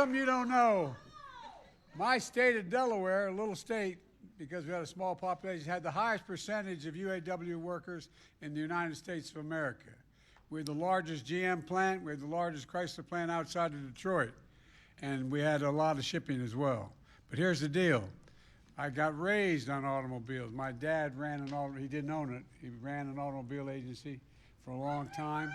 something you don't know. My state of Delaware, a little state, because we had a small population, had the highest percentage of UAW workers in the United States of America. We're the largest GM plant. We're the largest Chrysler plant outside of Detroit. And we had a lot of shipping as well. But here's the deal. I got raised on automobiles. My dad ran an automobile. He didn't own it. He ran an automobile agency for a long time.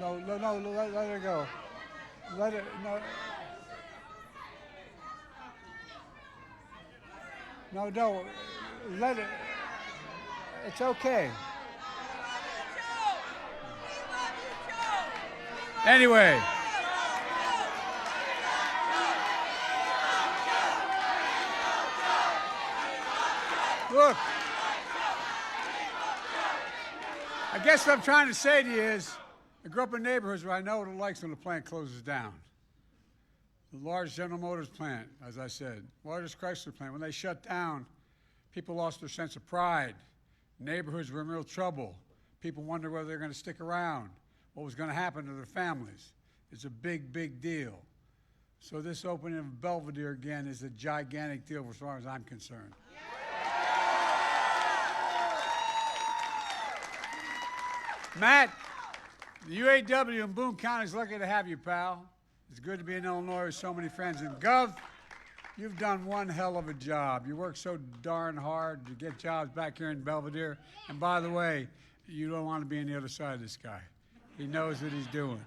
No, let it go. Let it, no. No, let it, it's okay. Anyway. Look, I guess what I'm trying to say to you is, I grew up in neighborhoods where I know what it likes when the plant closes down. The largest General Motors plant, as I said, largest Chrysler plant. When they shut down, people lost their sense of pride. Neighborhoods were in real trouble. People wondered whether they're going to stick around, what was going to happen to their families. It's a big, big deal. So this opening of Belvedere again is a gigantic deal as far as I'm concerned. Matt, the UAW in Boone County is lucky to have you, pal. It's good to be in Illinois with so many friends. And Gov, you've done one hell of a job. You work so darn hard to get jobs back here in Belvedere. And by the way, you don't want to be on the other side of this guy. He knows what he's doing.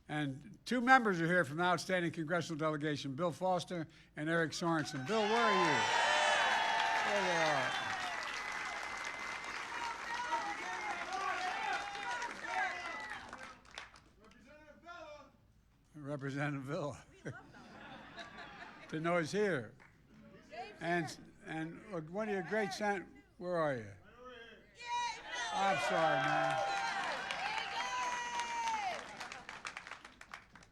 And two members are here from the outstanding congressional delegation, Bill Foster and Eric Sorensen. Bill, where are you? There they are. Representative Villa. To know he's here. And one of your great senators, where are you? I'm sorry, man.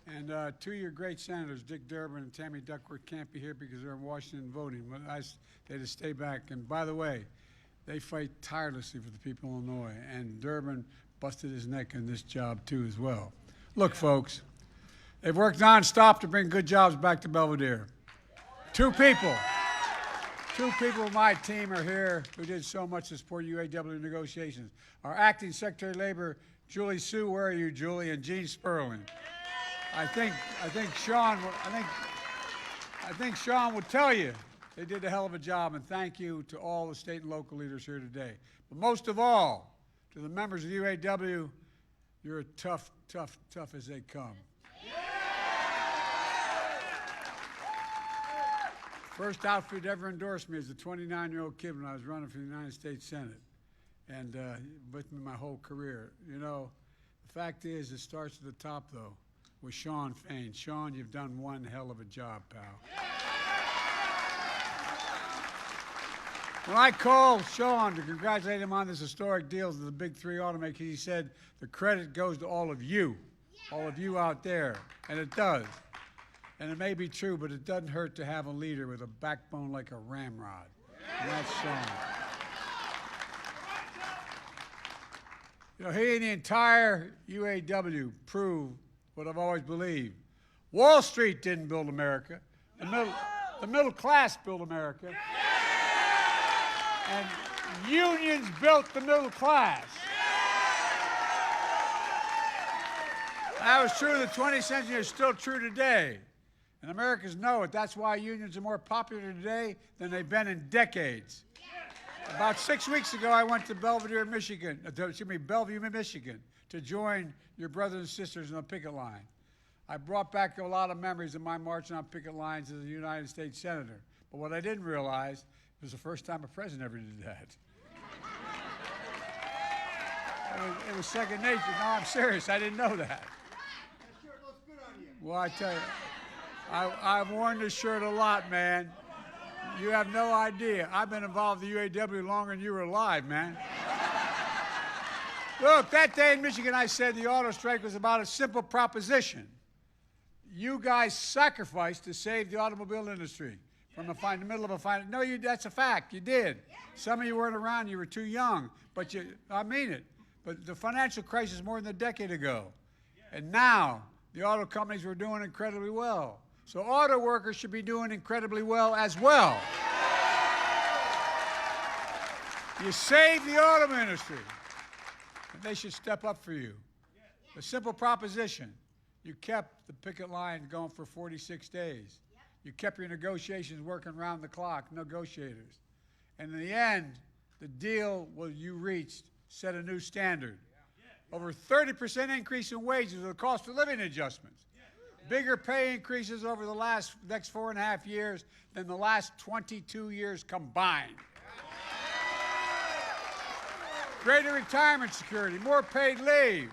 And two of your great senators, Dick Durbin and Tammy Duckworth, can't be here because they're in Washington voting. But they just stay back. And by the way, they fight tirelessly for the people of Illinois. And Durbin busted his neck in this job, too, as well. Look, folks. They've worked nonstop to bring good jobs back to Belvedere. Two people of my team are here who did so much to support UAW negotiations. Our acting Secretary of Labor, Julie Sue, where are you, Julie, and Gene Sperling. I think Sean would tell you they did a hell of a job, and thank you to all the state and local leaders here today. But most of all, to the members of the UAW, you're tough as they come. First outfit to ever endorsed me as a 29-year-old kid when I was running for the United States Senate, and with me my whole career. You know, the fact is, it starts at the top, though, with Shawn Fain. Shawn, you've done one hell of a job, pal. When I called Shawn to congratulate him on this historic deal to the big three automakers, he said, the credit goes to all of you out there, and it does. And it may be true, but it doesn't hurt to have a leader with a backbone like a ramrod. And that's Shawn. You know, he and the entire UAW proved what I've always believed. Wall Street didn't build America. The middle class built America. And unions built the middle class. That was true in the 20th century. It's still true today. And Americans know it. That's why unions are more popular today than they've been in decades. About 6 weeks ago, I went to Bellevue, Michigan, to join your brothers and sisters in the picket line. I brought back a lot of memories of my marching on picket lines as a United States Senator. But what I didn't realize was the first time a president ever did that. It was second nature. No, I'm serious. I didn't know that. That shirt looks good on you. Well, I tell you, I've worn this shirt a lot, man. You have no idea. I've been involved with the UAW longer than you were alive, man. Look, that day in Michigan, I said the auto strike was about a simple proposition. You guys sacrificed to save the automobile industry. from the middle of a final. No, that's a fact. You did. Some of you weren't around. You were too young. But I mean it. But the financial crisis more than a decade ago. And now the auto companies were doing incredibly well. So auto workers should be doing incredibly well as well. You saved the auto industry. And they should step up for you. A simple proposition. You kept the picket line going for 46 days. You kept your negotiations working around the clock, negotiators. And in the end, the deal you reached set a new standard. Over 30% increase in wages with the cost of living adjustments. Bigger pay increases over the next 4.5 years than the last 22 years combined. Greater retirement security, more paid leave,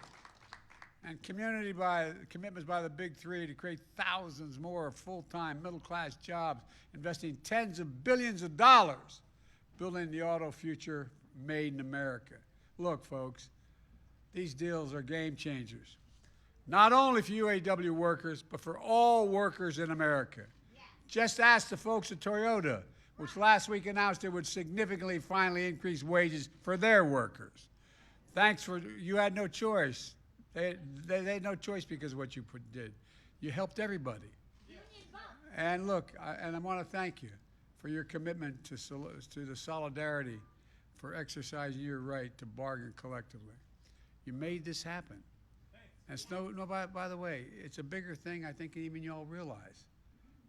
and commitments by the big three to create thousands more full-time middle-class jobs, investing tens of billions of dollars, building the auto future made in America. Look, folks, these deals are game changers, not only for UAW workers, but for all workers in America. Just ask the folks at Toyota, which last week announced it would significantly finally increase wages for their workers. You had no choice. They had no choice because of what you did. You helped everybody. And look, I want to thank you for your commitment to the solidarity for exercising your right to bargain collectively. You made this happen. And by the way, it's a bigger thing I think even you all realize.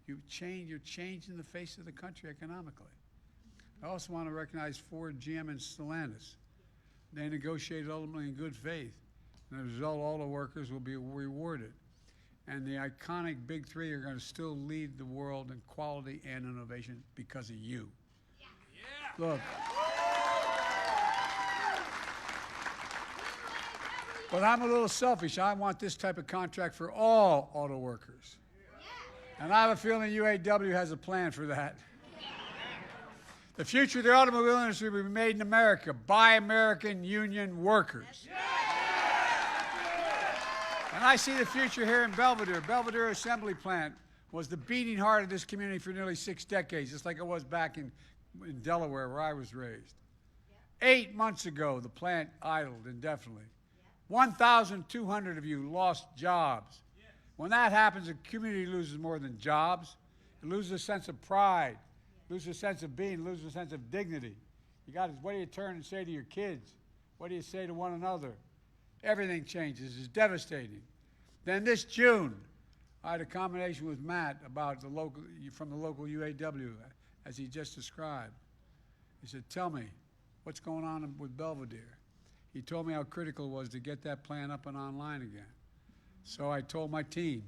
You're changing the face of the country economically. I also want to recognize Ford, GM, and Stellantis. They negotiated ultimately in good faith. And as a result, all the workers will be rewarded. And the iconic big three are going to still lead the world in quality and innovation because of you. Yeah. Look. But I'm a little selfish. I want this type of contract for all auto workers. And I have a feeling UAW has a plan for that. The future of the automobile industry will be made in America by American union workers. And I see the future here in Belvidere. Belvidere Assembly Plant was the beating heart of this community for nearly 6 decades, just like it was back in Delaware, where I was raised. 8 months ago, the plant idled indefinitely. 1,200 of you lost jobs. When that happens, a community loses more than jobs. It loses a sense of pride, loses a sense of being, loses a sense of dignity. What do you turn and say to your kids? What do you say to one another? Everything changes. It's devastating. Then this June, I had a combination with Matt from the local UAW, as he just described. He said, tell me, what's going on with Belvidere? He told me how critical it was to get that plant up and online again. So I told my team,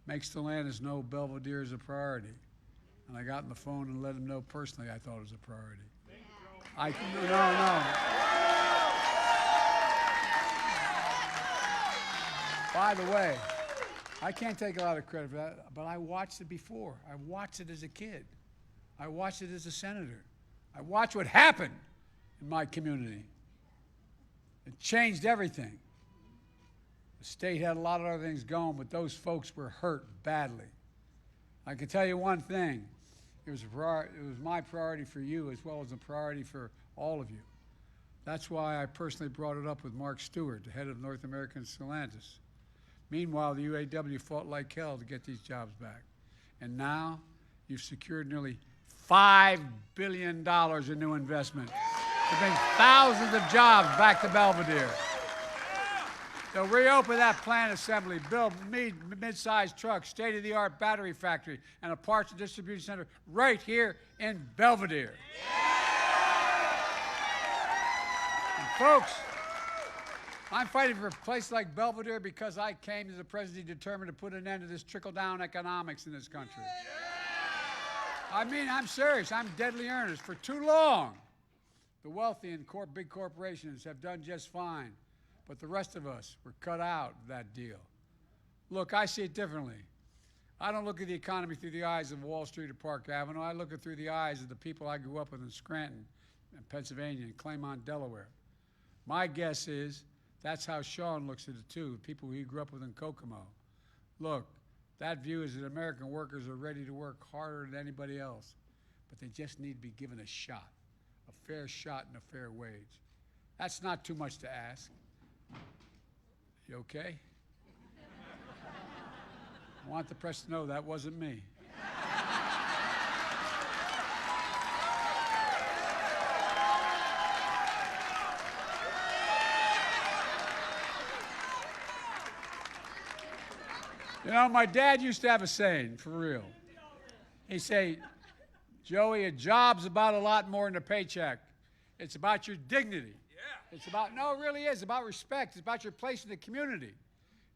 make Stellantis know Belvidere is a priority. And I got on the phone and let him know personally I thought it was a priority. No. By the way, I can't take a lot of credit for that, but I watched it before. I watched it as a kid. I watched it as a senator. I watched what happened in my community. It changed everything. The state had a lot of other things going, but those folks were hurt badly. I can tell you one thing. It was my priority for you as well as a priority for all of you. That's why I personally brought it up with Mark Stewart, the head of North American Stellantis. Meanwhile, the UAW fought like hell to get these jobs back. And now you've secured nearly $5 billion in new investment to bring thousands of jobs back to Belvidere. They'll reopen that plant assembly, build mid-sized trucks, state-of-the-art battery factory, and a parts and distribution center right here in Belvidere. And folks, I'm fighting for a place like Belvidere because I came as a president determined to put an end to this trickle-down economics in this country. I mean, I'm serious. I'm deadly earnest. For too long, the wealthy and big corporations have done just fine. But the rest of us were cut out of that deal. Look, I see it differently. I don't look at the economy through the eyes of Wall Street or Park Avenue. I look at it through the eyes of the people I grew up with in Scranton, and Pennsylvania, and Claymont, Delaware. My guess is that's how Sean looks at it too, people he grew up with in Kokomo. Look, that view is that American workers are ready to work harder than anybody else. but they just need to be given a shot, a fair shot and a fair wage. That's not too much to ask. You okay? I want the press to know that wasn't me. You know, my dad used to have a saying, for real. He'd say, Joey, a job's about a lot more than a paycheck. It's about your dignity. Yeah. It's about, no, it really is, about respect. It's about your place in the community.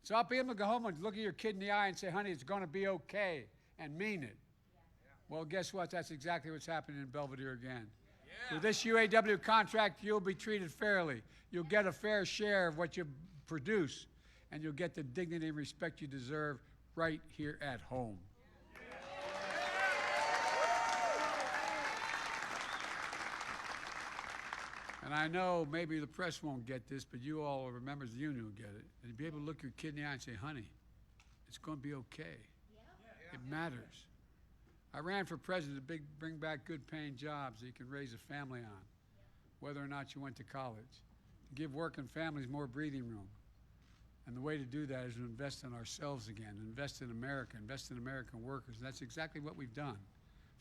It's about being able to go home and look at your kid in the eye and say, honey, it's going to be okay, and mean it. Yeah. Well, guess what? That's exactly what's happening in Belvedere again. Yeah. With this UAW contract, you'll be treated fairly. You'll get a fair share of what you produce, and you'll get the dignity and respect you deserve right here at home. And I know maybe the press won't get this, but you all are members of the union will get it. And be able to look your kid in the eye and say, honey, it's going to be okay. Yeah. It matters. I ran for president to bring back good paying jobs that you can raise a family on, whether or not you went to college. Give working families more breathing room. And the way to do that is to invest in ourselves again, invest in America, invest in American workers. And that's exactly what we've done.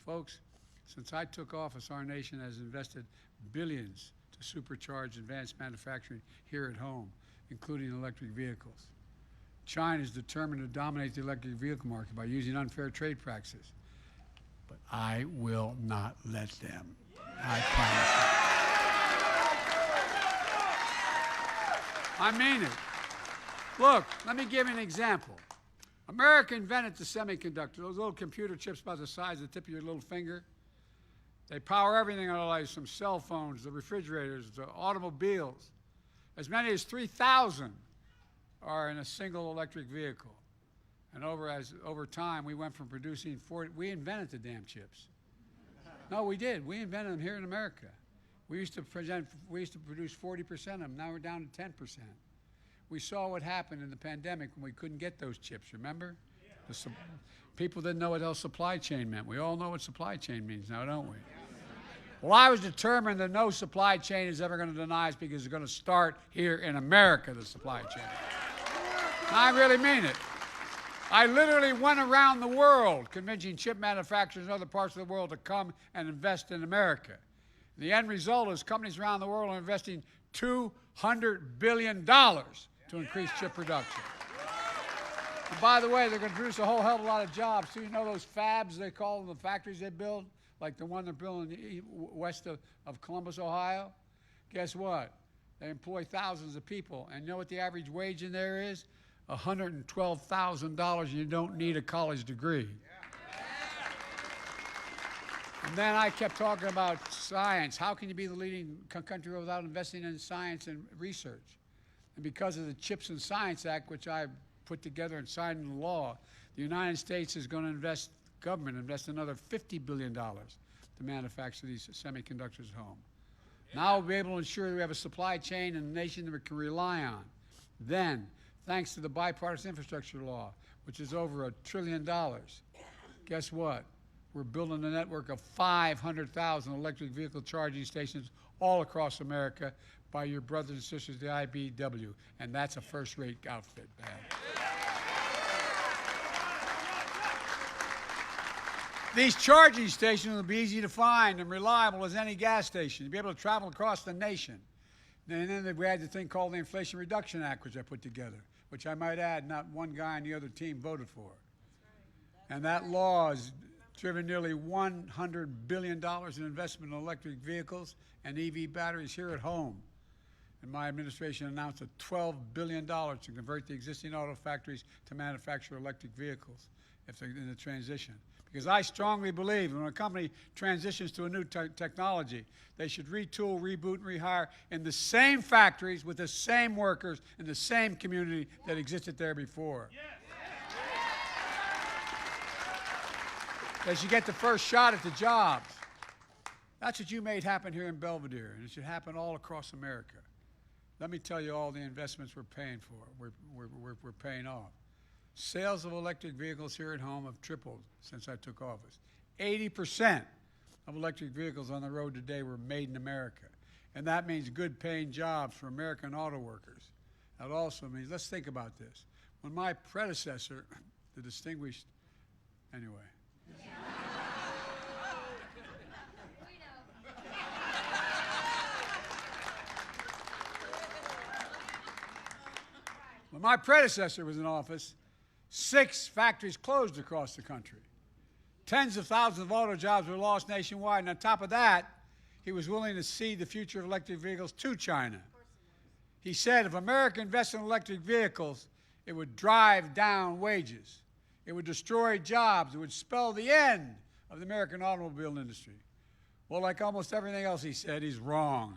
Folks, since I took office, our nation has invested billions to supercharge advanced manufacturing here at home, including electric vehicles. China is determined to dominate the electric vehicle market by using unfair trade practices. But I will not let them. I promise you. I mean it. Look, let me give you an example. America invented the semiconductor, those little computer chips about the size of the tip of your little finger. They power everything in our lives, from cell phones, the refrigerators, the automobiles. As many as 3,000 are in a single electric vehicle. And over time, we went from producing 40, we invented the damn chips. No, we did. We invented them here in America. We used to produce 40% of them. Now we're down to 10%. We saw what happened in the pandemic when we couldn't get those chips, remember? Yeah. People didn't know what else supply chain meant. We all know what supply chain means now, don't we? Well, I was determined that no supply chain is ever going to deny us, because it's going to start here in America, the supply chain. I really mean it. I literally went around the world convincing chip manufacturers in other parts of the world to come and invest in America. The end result is companies around the world are investing $200 billion to increase chip production. And by the way, they're going to produce a whole hell of a lot of jobs. So you know those fabs, they call them, the factories they build, like the one they're building west of Columbus, Ohio? Guess what? They employ thousands of people. And you know what the average wage in there is? $112,000, and you don't need a college degree. And then I kept talking about science. How can you be the leading country without investing in science and research? And because of the CHIPS and Science Act, which I put together and signed into law, the United States is going to invest another $50 billion to manufacture these semiconductors at home. Now we'll be able to ensure that we have a supply chain in the nation that we can rely on. Then, thanks to the bipartisan infrastructure law, which is over $1 trillion, guess what? We're building a network of 500,000 electric vehicle charging stations all across America by your brothers and sisters, the IBEW, and that's a first-rate outfit, man. These charging stations will be easy to find and reliable as any gas station. You'll be able to travel across the nation. And then we had the thing called the Inflation Reduction Act, which I put together, which I might add, not one guy on the other team voted for. And that law has driven nearly $100 billion in investment in electric vehicles and EV batteries here at home. And my administration announced $12 billion to convert the existing auto factories to manufacture electric vehicles if they're in the transition. Because I strongly believe when a company transitions to a new technology, they should retool, reboot, and rehire in the same factories with the same workers in the same community that existed there before. They should get the first shot at the jobs. That's what you made happen here in Belvedere, and it should happen all across America. Let me tell you all the investments we're paying for, we're paying off. Sales of electric vehicles here at home have tripled since I took office. 80% of electric vehicles on the road today were made in America. And that means good paying jobs for American auto workers. That also means, let's think about this. When my predecessor, the distinguished, anyway. When my predecessor was in office, 6 factories closed across the country. Tens of thousands of auto jobs were lost nationwide. And on top of that, he was willing to cede the future of electric vehicles to China. He said if America invested in electric vehicles, it would drive down wages. It would destroy jobs. It would spell the end of the American automobile industry. Well, like almost everything else he said, he's wrong.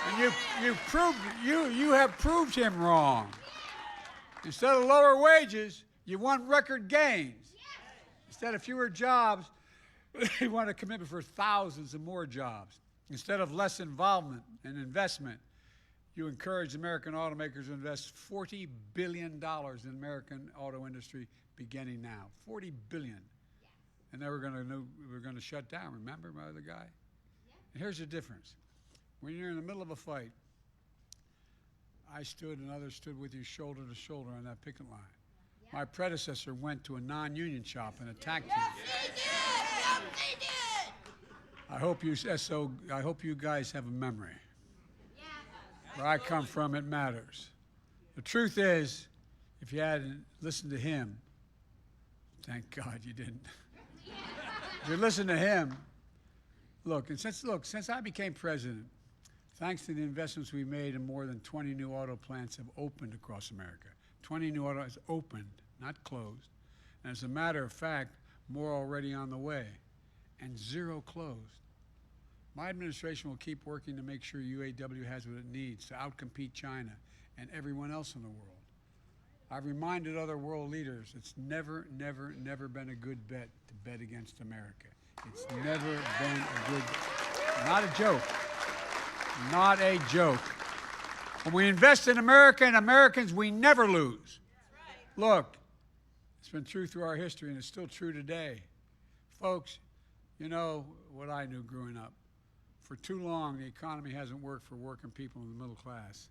And you have proved him wrong. Instead of lower wages, you want record gains. Instead of fewer jobs, you want a commitment for thousands of more jobs. Instead of less involvement and investment, you encourage American automakers to invest $40 billion in American auto industry beginning now. $40 billion. And then we're going to shut down. Remember my other guy? And here's the difference. When you're in the middle of a fight, I stood and others stood with you shoulder to shoulder on that picket line. My predecessor went to a non-union shop and attacked you. Yes, he did! Yes, he did! I hope you guys have a memory. Where I come from, it matters. The truth is, if you hadn't listened to him, thank God you didn't. If you listen to him, since I became president, thanks to the investments we made in more than 20 new auto plants have opened across America. 20 new autos opened, not closed. And as a matter of fact, more already on the way, and 0 closed. My administration will keep working to make sure UAW has what it needs to outcompete China and everyone else in the world. I've reminded other world leaders it's never, never, never been a good bet to bet against America. It's never been a good, not a joke, not a joke. When we invest in America and Americans, we never lose. Look, it's been true through our history and it's still true today. Folks, you know what I knew growing up. For too long, the economy hasn't worked for working people in the middle class.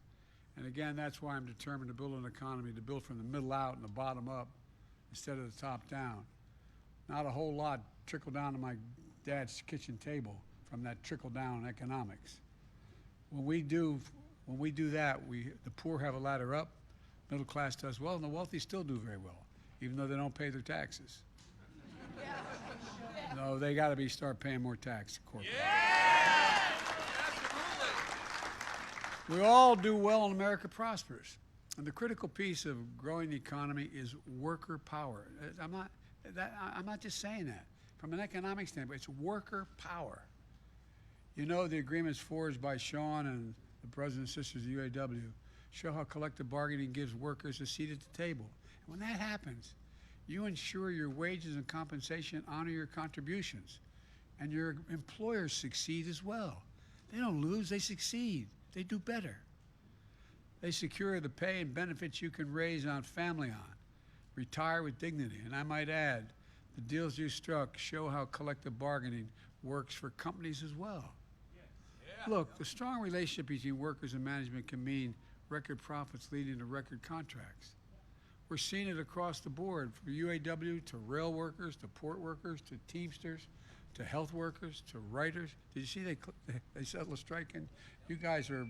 And again, that's why I'm determined to build an economy to build from the middle out and the bottom up instead of the top down. Not a whole lot trickled down to my dad's kitchen table from that trickle down economics. When we do that, the poor have a ladder up, middle class does well, and the wealthy still do very well, even though they don't pay their taxes. No, they got to start paying more tax. Corporate. We all do well and America prospers. And the critical piece of growing the economy is worker power. I'm not just saying that. From an economic standpoint, it's worker power. You know, the agreements forged by Sean and the brothers and sisters of UAW show how collective bargaining gives workers a seat at the table. And when that happens, you ensure your wages and compensation honor your contributions. And your employers succeed as well. They don't lose, they succeed. They do better. They secure the pay and benefits you can raise on family on, retire with dignity. And I might add, the deals you struck show how collective bargaining works for companies as well. Look, the strong relationship between workers and management can mean record profits leading to record contracts. We're seeing it across the board, from UAW to rail workers, to port workers, to Teamsters, to health workers, to writers. Did you see they settled a strike? And you guys are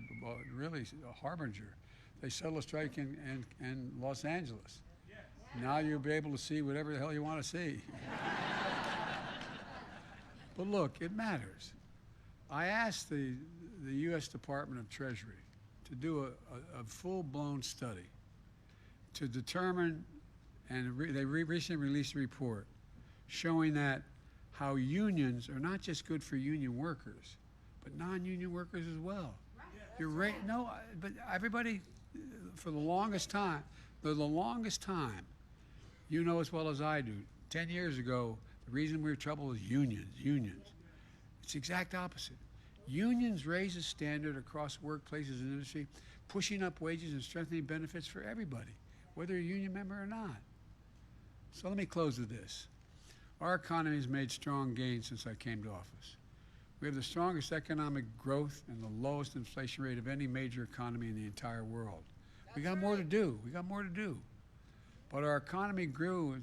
really a harbinger. They settled a strike in Los Angeles. Now you'll be able to see whatever the hell you want to see. But look, it matters. I asked the U.S. Department of Treasury to do a full-blown study to determine, and they recently released a report showing that how unions are not just good for union workers, but non-union workers as well. You're right. No, but everybody, for the longest time, you know as well as I do, 10 years ago, the reason we were in trouble was unions. It's the exact opposite. Unions raise the standard across workplaces and industry, pushing up wages and strengthening benefits for everybody, whether you're a union member or not. So let me close with this. Our economy has made strong gains since I came to office. We have the strongest economic growth and the lowest inflation rate of any major economy in the entire world. We got more to do. We got more to do. But our economy grew,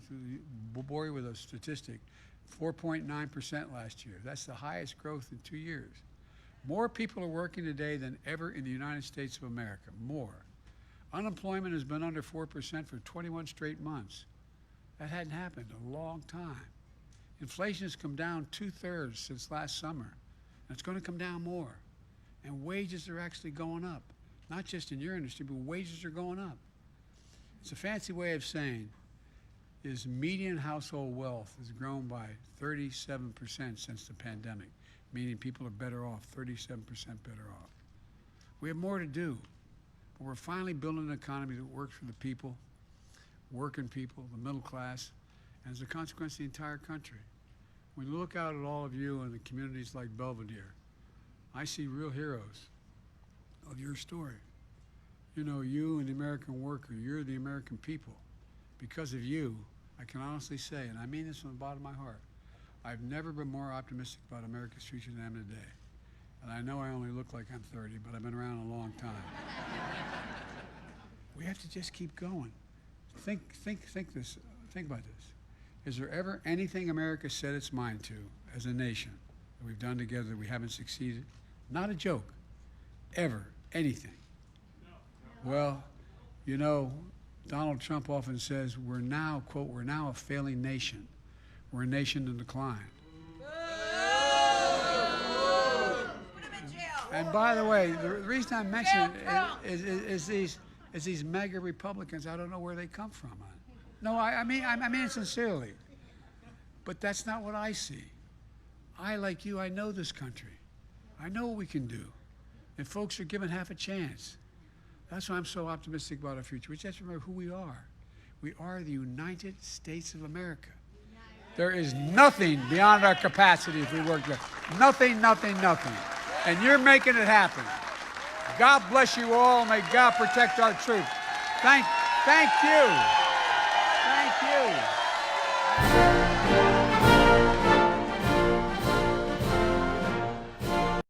we'll bore you with a statistic, 4.9% last year. That's the highest growth in 2 years. More people are working today than ever in the United States of America, more. Unemployment has been under 4% for 21 straight months. That hadn't happened in a long time. Inflation has come down 2/3 since last summer, and it's going to come down more. And wages are actually going up, not just in your industry, but wages are going up. It's a fancy way of saying is median household wealth has grown by 37% since the pandemic, meaning people are better off, 37% better off. We have more to do, but we're finally building an economy that works for the people, working people, the middle class, and as a consequence, the entire country. When you look out at all of you in the communities like Belvedere, I see real heroes of your story. You know, you and the American worker, you're the American people. Because of you, I can honestly say, and I mean this from the bottom of my heart, I've never been more optimistic about America's future than I am today. And I know I only look like I'm 30, but I've been around a long time. We have to just keep going. Think about this. Is there ever anything America set its mind to as a nation that we've done together that we haven't succeeded? Not a joke. Ever. Anything. Well, you know, Donald Trump often says we're now, quote, we're now a failing nation. We're a nation in decline. And by the way, the reason I mention it is these mega Republicans. I don't know where they come from. No, I mean it sincerely. But that's not what I see. I, like you, I know this country. I know what we can do. And folks are given half a chance. That's why I'm so optimistic about our future. We just remember who we are. We are the United States of America. There is nothing beyond our capacity if we work together. Nothing, nothing, nothing. And you're making it happen. God bless you all. May God protect our troops. Thank you.